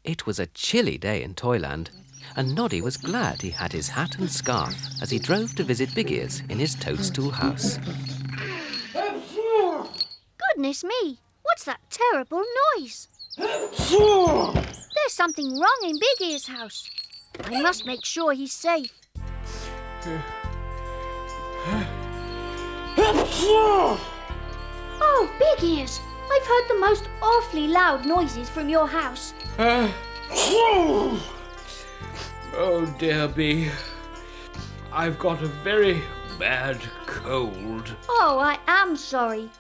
It was a chilly day in Toyland, and Noddy was glad he had his hat and scarf as he drove to visit Big Ears in his toadstool house. Goodness me, what's that terrible noise? There's something wrong in Big Ears' house. I must make sure he's safe. Oh, Big Ears, I've heard the most awfully loud noises from your house. Oh dear me, I've got a very bad cold. Oh, I am sorry.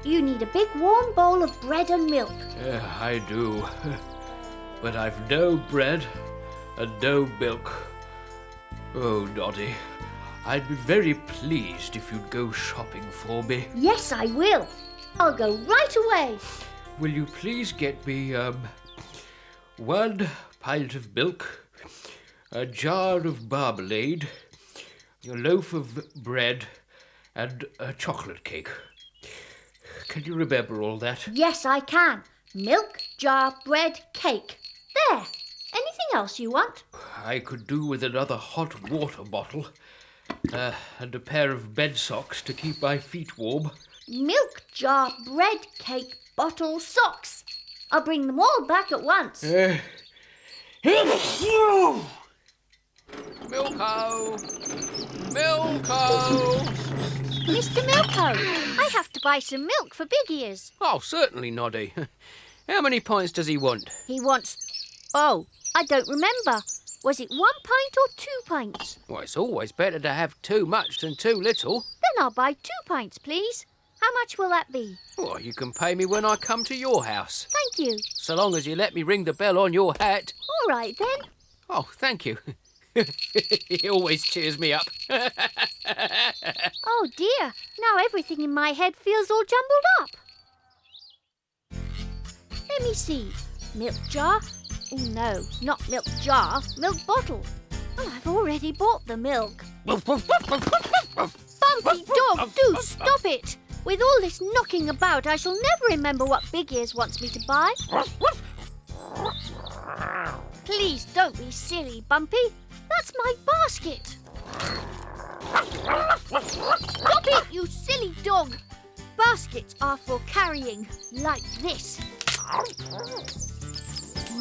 You need a big warm bowl of bread and milk. I do, but I've no bread and no milk. Oh, Noddy, I'd be very pleased if you'd go shopping for me. Yes, I will. I'll go right away. Will you please get me, 1 pint of milk, a jar of marmalade, a loaf of bread, and a chocolate cake. Can you remember all that? Yes, I can. Milk, jar, bread, cake. There. Anything else you want? I could do with another hot water bottle, and a pair of bed socks to keep my feet warm. Milk, jar, bread, cake, bottle, socks. I'll bring them all back at once. Milko! Milko! Mr. Milko, I have to buy some milk for Big Ears. Oh, certainly, Noddy. How many pints does he want? He wants... Oh, I don't remember. Was it 1 pint or 2 pints? Well, it's always better to have too much than too little. Then I'll buy 2 pints, please. How much will that be? Well, you can pay me when I come to your house. Thank you. So long as you let me ring the bell on your hat. All right, then. Oh, thank you. He always cheers me up. Oh, dear. Now everything in my head feels all jumbled up. Let me see. Milk jar. Oh, no, not milk jar. Milk bottle. Oh, I've already bought the milk. Bumpy dog, do stop it. With all this knocking about, I shall never remember what Big Ears wants me to buy. Please don't be silly, Bumpy. That's my basket. Stop it, you silly dog. Baskets are for carrying, like this.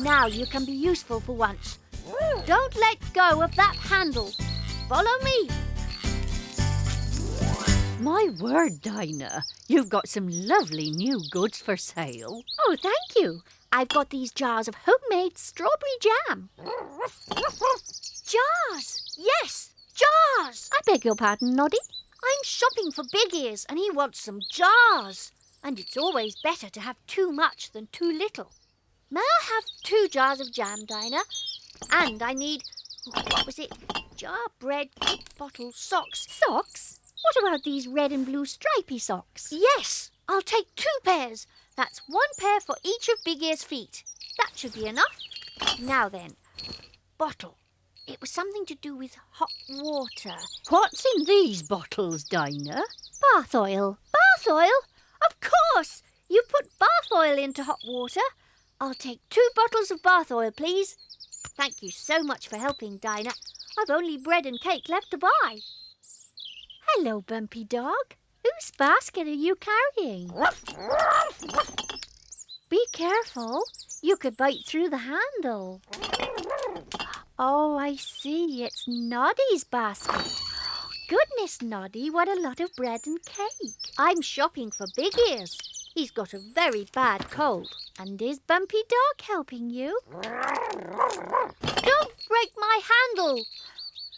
Now you can be useful for once. Don't let go of that handle. Follow me. My word, Dinah, you've got some lovely new goods for sale. Oh, thank you. I've got these jars of homemade strawberry jam. Jars! Yes, jars! I beg your pardon, Noddy. I'm shopping for Big Ears and he wants some jars. And it's always better to have too much than too little. May I have 2 jars of jam, Dinah? And I need, what was it? Jar, bread, cake, bottle, socks. Socks? What about these red and blue stripy socks? Yes, I'll take 2 pairs. That's 1 pair for each of Big Ear's feet. That should be enough. Now then, bottle. It was something to do with hot water. What's in these bottles, Dinah? Bath oil. Bath oil? Of course! You put bath oil into hot water. I'll take 2 bottles of bath oil, please. Thank you so much for helping, Dinah. I've only bread and cake left to buy. Hello, Bumpy Dog. Whose basket are you carrying? Be careful. You could bite through the handle. Oh, I see. It's Noddy's basket. Goodness, Noddy, what a lot of bread and cake. I'm shopping for Big Ears. He's got a very bad cold. And is Bumpy Dog helping you? Don't break my handle.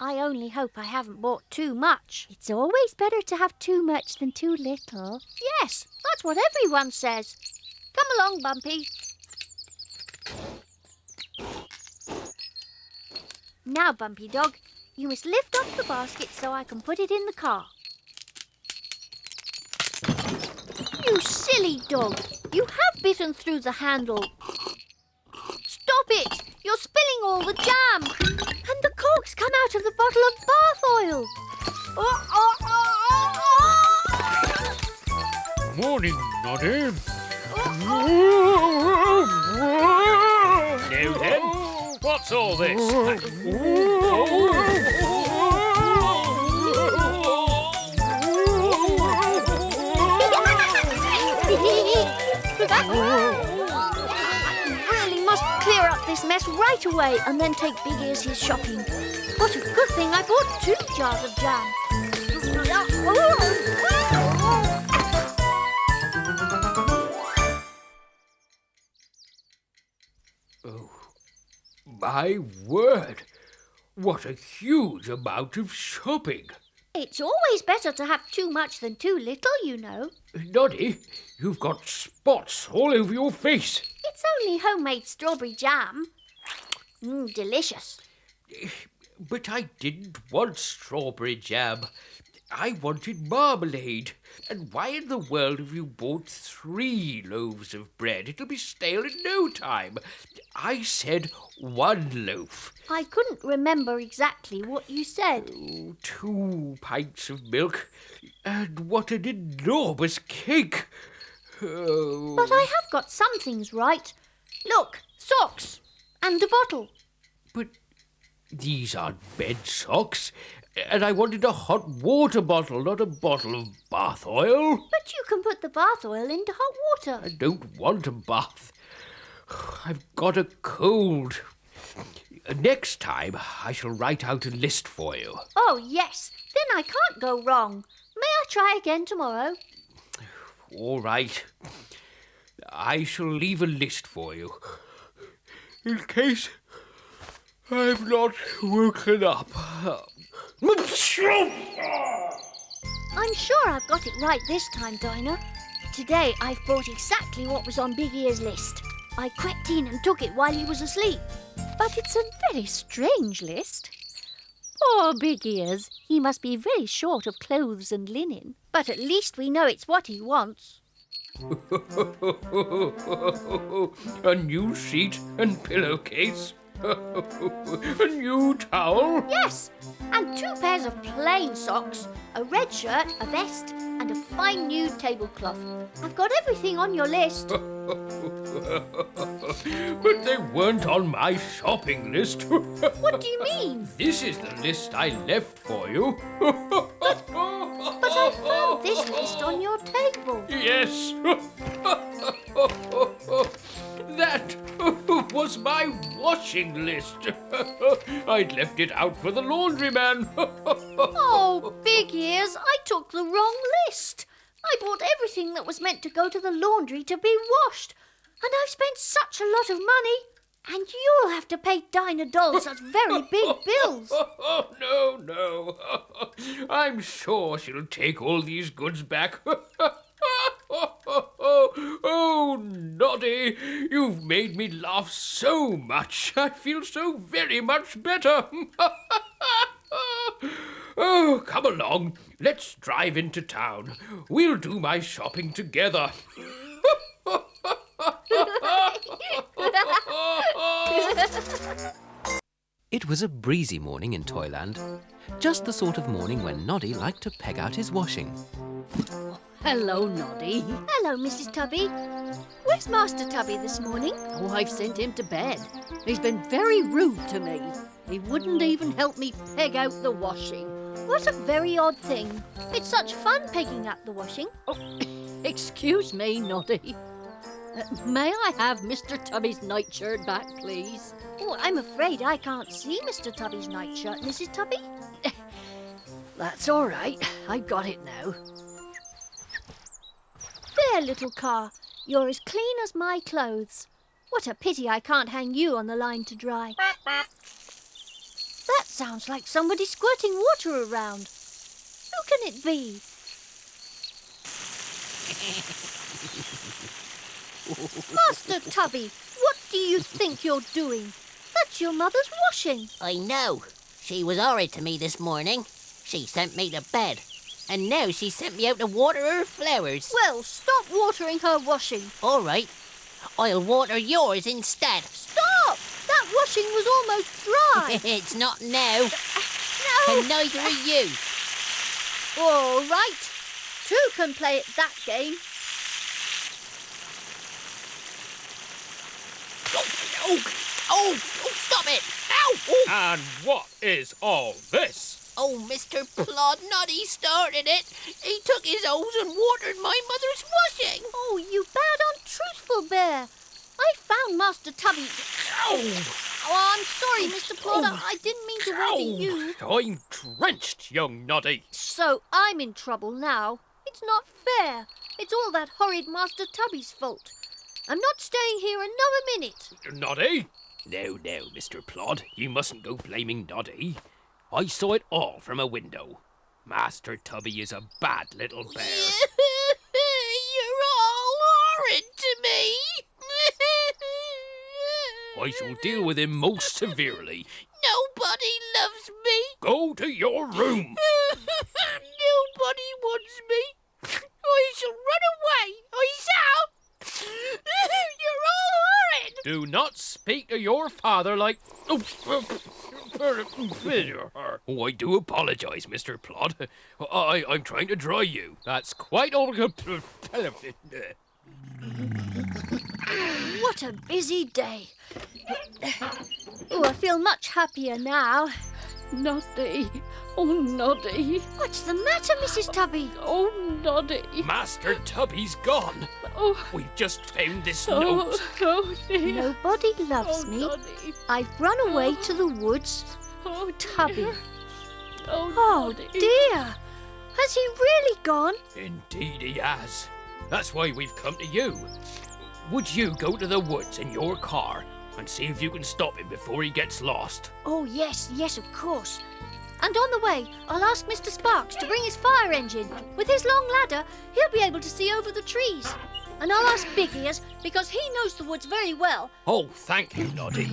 I only hope I haven't bought too much. It's always better to have too much than too little. Yes, that's what everyone says. Come along, Bumpy. Now, Bumpy Dog, you must lift up the basket so I can put it in the car. You silly dog. You have bitten through the handle. Stop it! You're spilling all the jam. And the corks come out of the bottle of bath oil. Morning, Noddy. Oh, No you then. What's all this? Really must clear up this mess right away and then take Big Ears his shopping. What a good thing I bought 2 jars of jam. Oh, my word! What a huge amount of shopping! It's always better to have too much than too little, you know. Noddy, you've got spots all over your face. It's only homemade strawberry jam. Delicious. But I didn't want strawberry jam. I wanted marmalade. And why in the world have you bought 3 loaves of bread? It'll be stale in no time. I said 1 loaf. I couldn't remember exactly what you said. 2 pints of milk. And what an enormous cake. Oh. But I have got some things right. Look, socks and a bottle. But these aren't bed socks. And I wanted a hot water bottle, not a bottle of bath oil. But you can put the bath oil into hot water. I don't want a bath. I've got a cold. Next time, I shall write out a list for you. Oh, yes. Then I can't go wrong. May I try again tomorrow? All right. I shall leave a list for you. In case I've not woken up. I'm sure I've got it right this time, Dinah. Today I've bought exactly what was on Big Ear's list. I crept in and took it while he was asleep. But it's a very strange list. Poor Big Ears. He must be very short of clothes and linen. But at least we know it's what he wants. A new sheet and pillowcase. A new towel. Yes, and 2 pairs of plain socks, a red shirt, a vest, and a fine new tablecloth. I've got everything on your list. But they weren't on my shopping list. What do you mean? This is the list I left for you. But I found this list on your table. Yes. That was my washing list. I'd left it out for the laundryman. Oh, Big Ears, I took the wrong list. I bought everything that was meant to go to the laundry to be washed. And I've spent such a lot of money. And you'll have to pay Dinah Doll such very big bills. No. I'm sure she'll take all these goods back. Oh, Noddy, you've made me laugh so much. I feel so very much better. Oh, come along. Let's drive into town. We'll do my shopping together. It was a breezy morning in Toyland, just the sort of morning when Noddy liked to peg out his washing. Hello, Noddy. Hello, Mrs. Tubby. Where's Master Tubby this morning? Oh, I've sent him to bed. He's been very rude to me. He wouldn't even help me peg out the washing. What a very odd thing. It's such fun pegging up the washing. Oh, excuse me, Noddy. May I have Mr. Tubby's nightshirt back, please? Oh, I'm afraid I can't see Mr. Tubby's nightshirt, Mrs. Tubby. That's all right. I've got it now. There, little car. You're as clean as my clothes. What a pity I can't hang you on the line to dry. That sounds like somebody squirting water around. Who can it be? Master Tubby, what do you think you're doing? That's your mother's washing. I know. She was horrid to me this morning. She sent me to bed. And now she sent me out to water her flowers. Well, stop watering her washing. All right. I'll water yours instead. Stop! That washing was almost dry. It's not now. No! And neither are you. All right. 2 can play at that game. Oh, stop it! Ow! Oh. And what is all this? Oh, Mr. Plod, Noddy started it. He took his hose and watered my mother's washing. Oh, you bad, untruthful bear. I found Master Tubby. Ow! Oh, I'm sorry, Mr. Plodder. I didn't mean to worry you. I'm drenched, young Noddy. So I'm in trouble now. It's not fair. It's all that horrid Master Tubby's fault. I'm not staying here another minute. Noddy? No, Mr. Plod. You mustn't go blaming Noddy. I saw it all from a window. Master Tubby is a bad little bear. You're all horrid to me. I shall deal with him most severely. Nobody loves me. Go to your room. Nobody wants me. I shall run away. I shall. You're all horrid. Do not speak to your father like... Oh, I do apologise, Mr. Plod. I'm trying to dry you. That's quite all... What a busy day. Oh, I feel much happier now. Noddy. Oh, Noddy. What's the matter, Mrs. Tubby? Oh, Noddy. Master Tubby's gone. Oh, We've just found this oh, note. oh dear. Nobody loves Oh, me. Noddy. I've run away to the woods. Oh, dear. Tubby. Oh, Oh, Noddy. dear. Has he really gone? Indeed he has. That's why we've come to you. Would you go to the woods in your car and see if you can stop him before he gets lost? Oh, yes, of course. And on the way, I'll ask Mr. Sparks to bring his fire engine. With his long ladder, he'll be able to see over the trees. And I'll ask Big Ears, because he knows the woods very well. Oh, thank you, Noddy.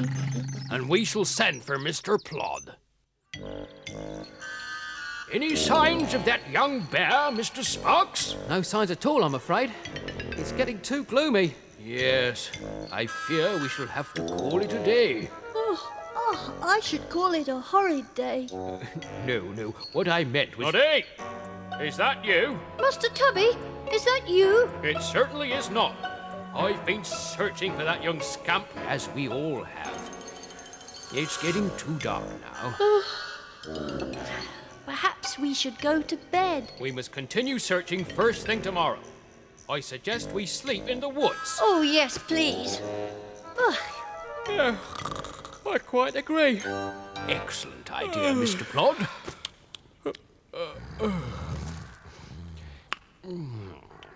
And we shall send for Mr. Plod. Any signs of that young bear, Mr. Sparks? No signs at all, I'm afraid. It's getting too gloomy. Yes, I fear we shall have to call it a day. Oh, I should call it a horrid day. No, what I meant was... Noddy! Is that you? Master Tubby, is that you? It certainly is not. I've been searching for that young scamp, as we all have. It's getting too dark now. Perhaps we should go to bed. We must continue searching first thing tomorrow. I suggest we sleep in the woods. Oh, yes, please. Yeah, I quite agree. Excellent idea, Mr. Plod.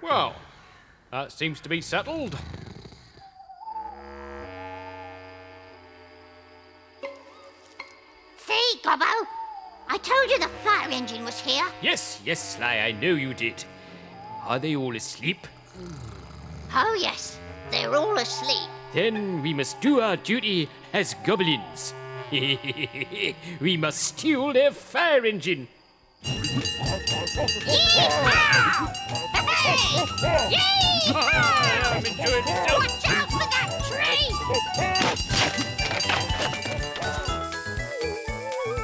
Well, that seems to be settled. See, Gobbo? I told you the fire engine was here. Yes, Sly, I know you did. Are they all asleep? Oh, yes. They're all asleep. Then we must do our duty as goblins. We must steal their fire engine. Yeehaw! Hey! Yeehaw! I'm enjoying myself. Watch out for that tree!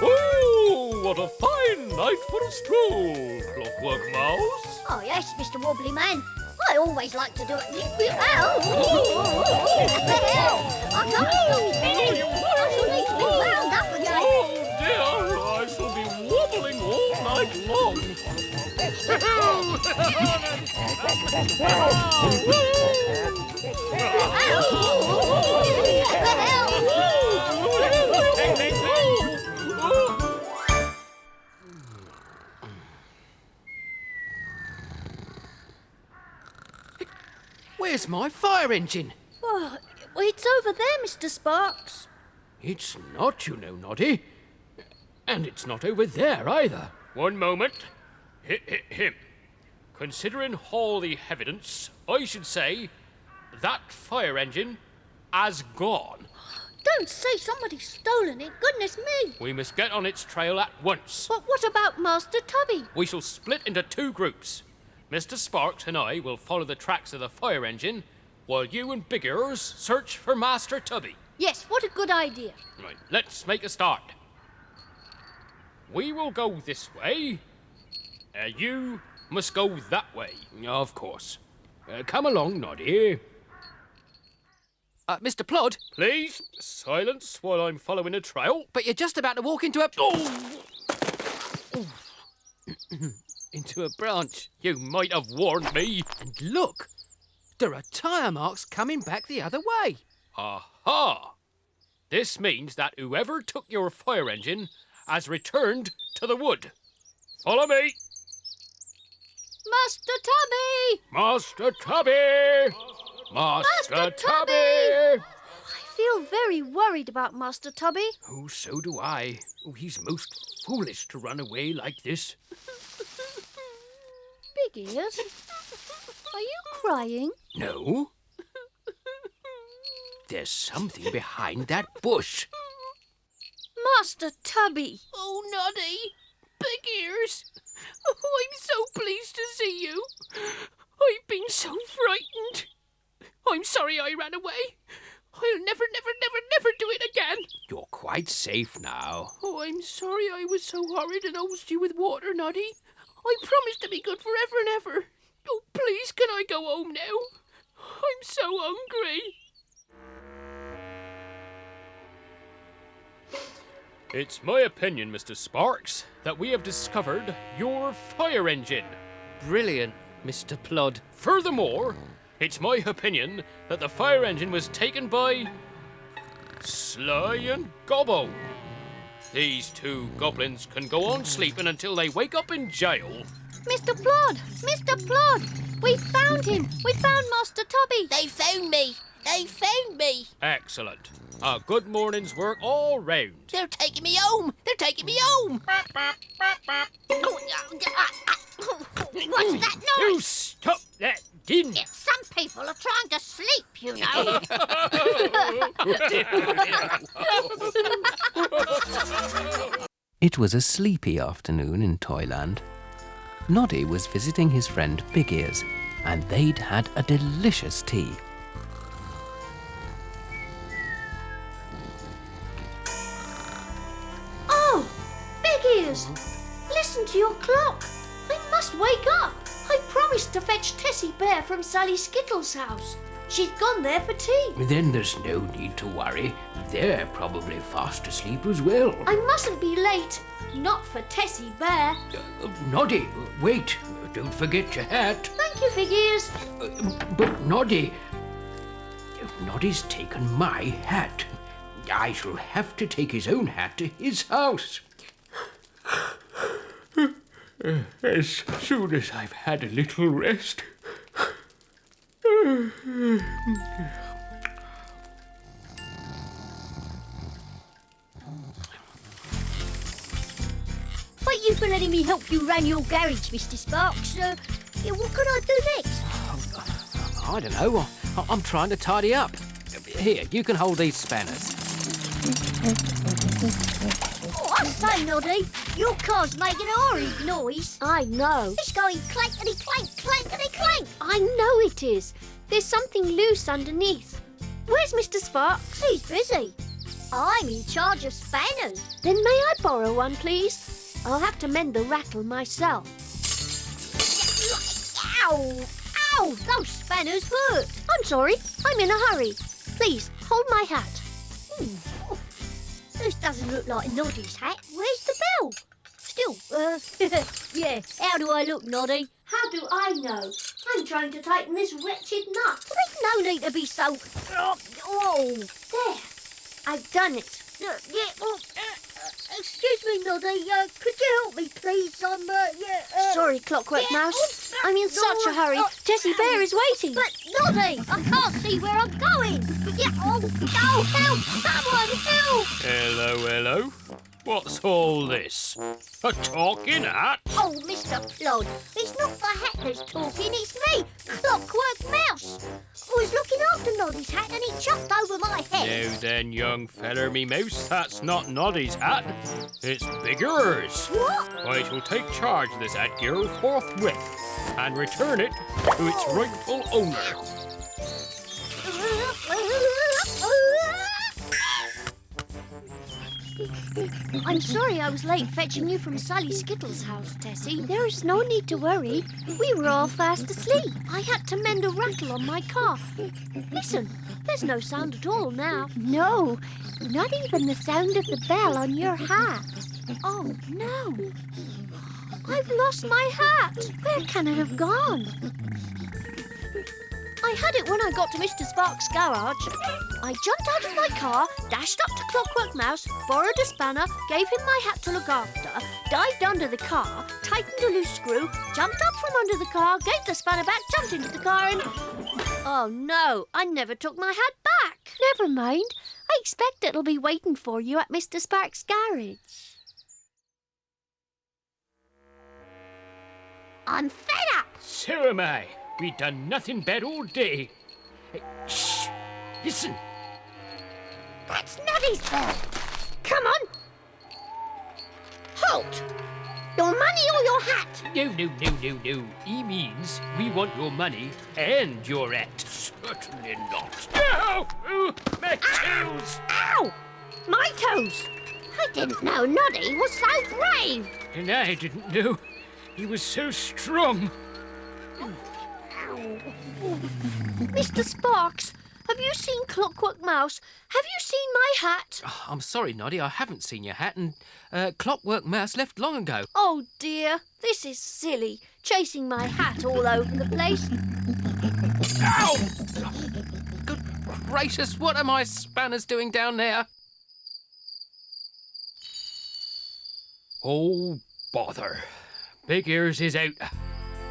Oh, what a fine night for a stroll, Clockwork Mouse. Oh, yes, Mr. Wobbly Man. I always like to do it. Ow! I can't stop spinning. I shall need to be wound up again. Oh dear, I shall be wobbling all night long. What the Where's my fire engine? Oh, it's over there, Mr. Sparks. It's not, you know, Noddy. And it's not over there either. One moment. Him. Considering all the evidence, I should say that fire engine has gone. Don't say somebody's stolen it. Goodness me. We must get on its trail at once. But what about Master Tubby? We shall split into two groups. Mr. Sparks and I will follow the tracks of the fire engine, while you and Big Ears search for Master Tubby. Yes, what a good idea. Right, let's make a start. We will go this way. You must go that way. Of course. Come along, Noddy. Mr. Plod, Please, silence while I'm following a trail. but you're just about to walk into a... into a branch. You might have warned me. And look, there are tyre marks coming back the other way. Aha! This means that whoever took your fire engine has returned to the wood. Follow me. Master Tubby! Master Tubby! Master Tubby! I feel very worried about Master Tubby. Oh, so do I. Oh, he's most foolish to run away like this. Big Ears, are you crying? No. There's something behind that bush. Master Tubby! Oh, Noddy! Big Ears! Oh, I'm so pleased to see you. I've been so frightened. I'm sorry I ran away. I'll never do it again. You're quite safe now. Oh, I'm sorry I was so horrid and hosed you with water, Noddy. I promised to be good forever and ever. Oh, please, can I go home now? I'm so hungry. It's my opinion, Mr. Sparks, that we have discovered your fire engine. Brilliant, Mr. Plod. Furthermore, it's my opinion that the fire engine was taken by Sly and Gobbo. These two goblins can go on sleeping until they wake up in jail. Mr. Plod! Mr. Plod! We found him! We found Master Tubby! They found me. They found me. Excellent. A good morning's work all round. They're taking me home. They're taking me home. What's that You noise? stop that din. Some people are trying to sleep, you know. It was a sleepy afternoon in Toyland. Noddy was visiting his friend Big Ears, and they'd had a delicious tea. Oh! Big Ears! Listen to your clock! I must wake up! I promised to fetch Tessie Bear from Sally Skittles' house. She's gone there for tea. Then there's no need to worry. They're probably fast asleep as well. I mustn't be late. Not for Tessie Bear. Noddy, wait. Don't forget your hat. Thank you, Big Ears. But Noddy... Noddy's taken my hat. I shall have to take his own hat to his house. As soon as I've had a little rest. Thank you for letting me help you run your garage, Mr. Sparks. What can I do next? I don't know. I'm trying to tidy up. Here, you can hold these spanners. Oh, I say, Noddy, your car's making a horrid noise. I know. It's going clankety-clank, clankety-clank. I know it is. There's something loose underneath. Where's Mr. Sparks? He's busy. I'm in charge of spanners. Then may I borrow one, please? I'll have to mend the rattle myself. Ow! Ow! Those spanners hurt. I'm sorry. I'm in a hurry. Please, hold my hat. This doesn't look like Noddy's hat. Where's the bell? Still, yeah. How do I look, Noddy? How do I know? I'm trying to tighten this wretched nut. There's no need to be so... Oh! There. I've done it. Excuse me, Noddy. Could you help me, please? I'm, Sorry, Clockwork Mouse. I'm in such a hurry. Tessie Bear is waiting. But, Noddy, I can't see where I'm going. Help! Someone help! Hello. What's all this? A talking hat? Oh, Mr. Plod, it's not the hat that's talking, it's me, Clockwork Mouse. I was looking after Noddy's hat and he jumped over my head. Now then, young feller me mouse, that's not Noddy's hat. It's Big Ears. What? I shall take charge of this headgear forthwith and return it to its rightful owner. I'm sorry I was late fetching you from Sally Skittles' house, Tessie. There is no need to worry. We were all fast asleep. I had to mend a rattle on my car. Listen, There's no sound at all now. No, not even the sound of the bell on your hat. Oh, no. I've lost my hat. Where can it have gone? I had it when I got to Mr. Sparks' garage. I jumped out of my car, dashed up to Clockwork Mouse, borrowed a spanner, gave him my hat to look after, dived under the car, tightened a loose screw, jumped up from under the car, gave the spanner back, jumped into the car and... Oh, no, I never took my hat back. Never mind. I expect it'll be waiting for you at Mr. Sparks' garage. I'm fed up. So am I. We done nothing bad all day. Hey, shh! Listen. That's Noddy's bell. Come on. Halt! Your money or your hat? No. He means we want your money and your hat. Certainly not. No! Oh, my toes! Ow! My toes. I didn't know Noddy was so brave. And I didn't know he was so strong. Mr. Sparks, have you seen Clockwork Mouse? Have you seen my hat? Oh, I'm sorry, Noddy, I haven't seen your hat, and Clockwork Mouse left long ago. Oh, dear. This is silly. Chasing my hat all over the place. Ow! Good gracious, what are my spanners doing down there? Oh, bother. Big Ears is out.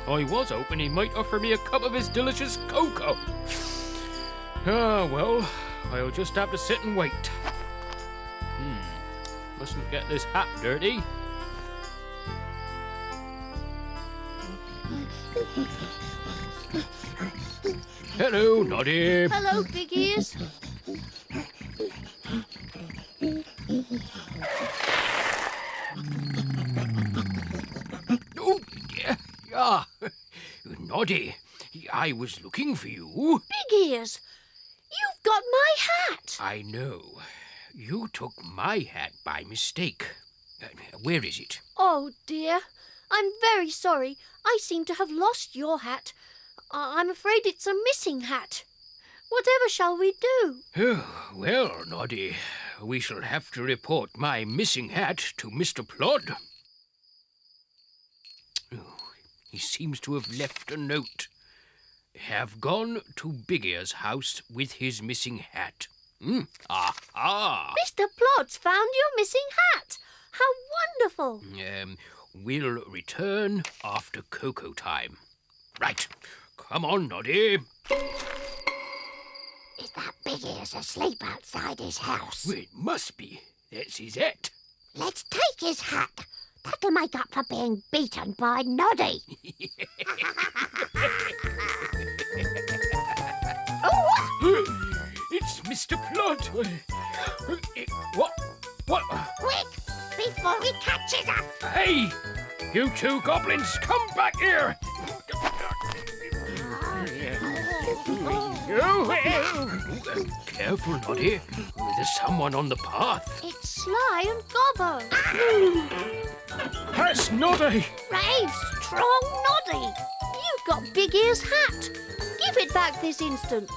I was hoping he might offer me a cup of his delicious cocoa. Ah, well, I'll just have to sit and wait. Mustn't get this hat dirty. Hello, Noddy. Hello, Big Ears. Oh, yeah. Noddy, I was looking for you. Big Ears, you've got my hat. I know. You took my hat by mistake. Where is it? Oh, dear. I'm very sorry. I seem to have lost your hat. I'm afraid it's a missing hat. Whatever shall we do? Oh, well, Noddy, we shall have to report my missing hat to Mr. Plod. Oh, he seems to have left a note. Have gone to Big Ear's house with his missing hat. Aha! Mr. Plod's found your missing hat. How wonderful. We'll return after cocoa time. Right. Come on, Noddy. Is that Big Ears asleep outside his house? Well, it must be. That's his hat. Let's take his hat. That'll make up for being beaten by Noddy. It's Mr. Plod. What? Quick, before he catches us. Hey! You two goblins, come back here! Careful, Noddy. There's someone on the path. It's Sly and Gobbo. That's Noddy! Brave, strong Noddy. You've got Big Ear's hat. Give it back this instant.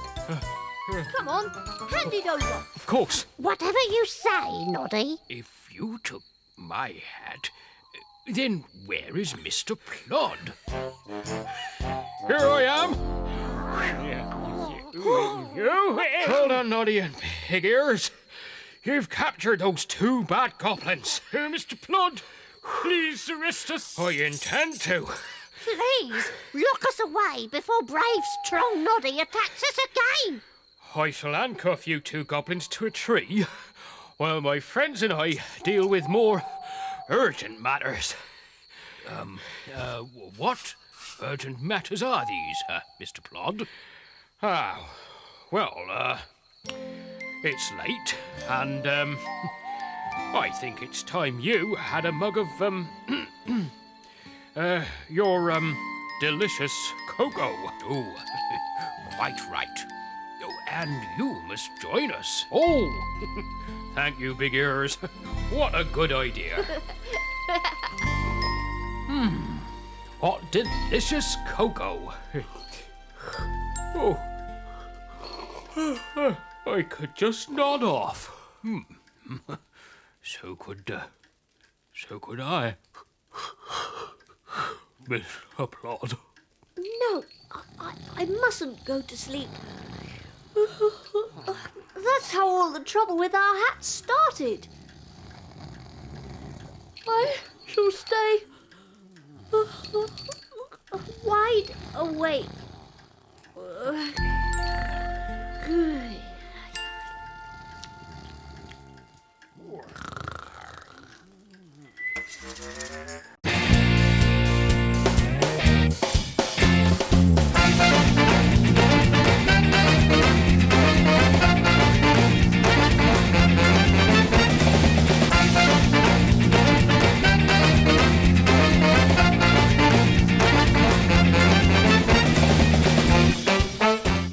Come on, hand it over. Of course. Whatever you say, Noddy. If you took my hat, then where is Mr. Plod? Here I am. Hold on, Noddy and Big Ears. You've captured those two bad goblins. Mr. Plod, please arrest us. I intend to. Please, lock us away before brave, strong Noddy attacks us again. I shall handcuff you two goblins to a tree while my friends and I deal with more urgent matters. What urgent matters are these, Mr. Plod? Well, it's late, and, I think it's time you had a mug of, your, delicious cocoa. Oh, quite right. Oh, and you must join us. Oh, thank you, Big Ears. What a good idea. What delicious cocoa. Oh. I could just nod off. So could I. Miss Applaud. No, I mustn't go to sleep. That's how all the trouble with our hats started. I shall stay wide awake. Good.